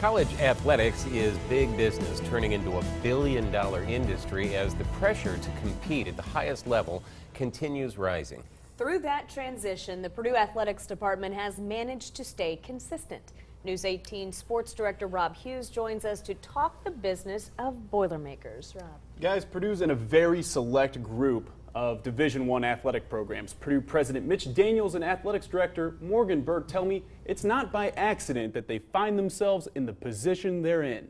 College athletics is big business, turning into a billion-dollar industry as the pressure to compete at the highest level continues rising. Through that transition, the Purdue Athletics Department has managed to stay consistent. News 18 Sports Director Rob Hughes joins us to talk the business of Boilermakers. Rob. Guys, Purdue's in a very select group of Division I athletic programs. Purdue President Mitch Daniels and Athletics Director Morgan Burke tell me it's not by accident that they find themselves in the position they're in.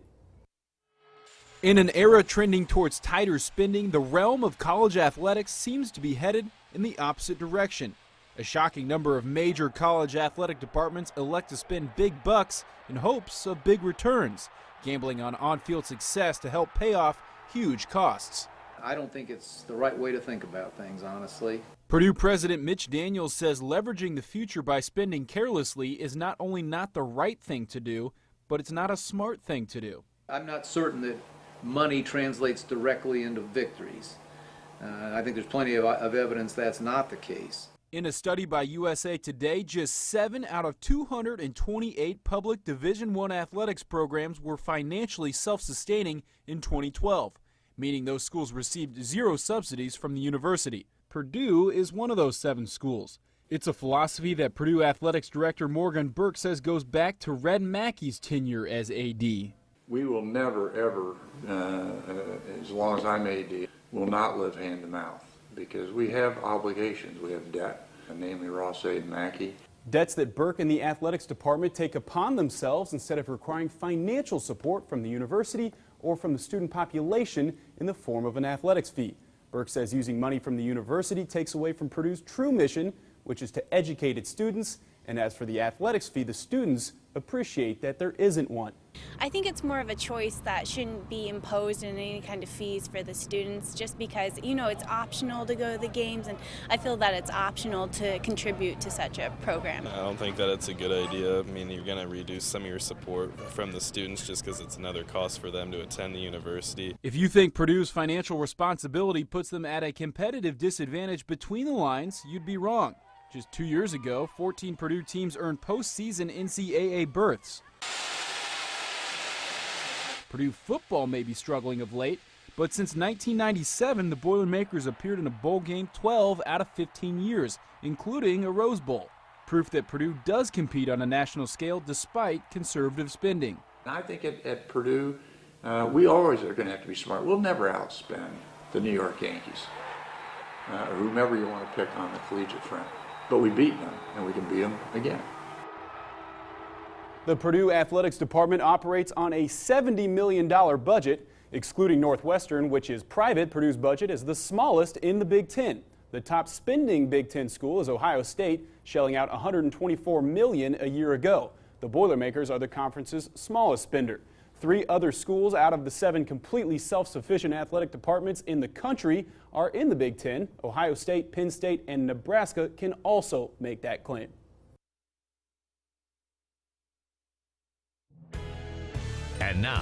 In an era trending towards tighter spending, the realm of college athletics seems to be headed in the opposite direction. A shocking number of major college athletic departments elect to spend big bucks in hopes of big returns, gambling on on-field success to help pay off huge costs. I don't think it's the right way to think about things, honestly. Purdue President Mitch Daniels says leveraging the future by spending carelessly is not only not the right thing to do, but it's not a smart thing to do. I'm not certain that money translates directly into victories. I think there's plenty of evidence that's not the case. In a study by USA Today, just 7 out of 228 public Division I athletics programs were financially self-sustaining in 2012, meaning those schools received 0 subsidies from the university. Purdue is one of those 7 schools. It's a philosophy that Purdue Athletics Director Morgan Burke says goes back to Red Mackey's tenure as AD. We will never, ever, as long as I'm AD, will not live hand to mouth because we have obligations. We have debt, namely Ross A. and Mackey. Debts that Burke and the athletics department take upon themselves instead of requiring financial support from the university or from the student population in the form of an athletics fee. Burke says using money from the university takes away from Purdue's true mission, which is to educate its students. And as for the athletics fee, the students appreciate that there isn't one. I think it's more of a choice that shouldn't be imposed in any kind of fees for the students just because, you know, it's optional to go to the games, and I feel that it's optional to contribute to such a program. I don't think that it's a good idea. I mean, you're going to reduce some of your support from the students just because it's another cost for them to attend the university. If you think Purdue's financial responsibility puts them at a competitive disadvantage between the lines, you'd be wrong. Just 2 years ago, 14 Purdue teams earned postseason NCAA berths. Purdue football may be struggling of late, but since 1997, the Boilermakers appeared in a bowl game 12 out of 15 years, including a Rose Bowl. Proof that Purdue does compete on a national scale despite conservative spending. I think at Purdue, we always are going to have to be smart. We'll never outspend the New York Yankees, or whomever you want to pick on the collegiate front. But we beat them, and we can beat them again. The Purdue Athletics Department operates on a $70 million budget. Excluding Northwestern, which is private, Purdue's budget is the smallest in the Big Ten. The top spending Big Ten school is Ohio State, shelling out $124 million a year ago. The Boilermakers are the conference's smallest spender. 3 other schools out of the 7 completely self-sufficient athletic departments in the country are in the Big Ten. Ohio State, Penn State, and Nebraska can also make that claim. And now.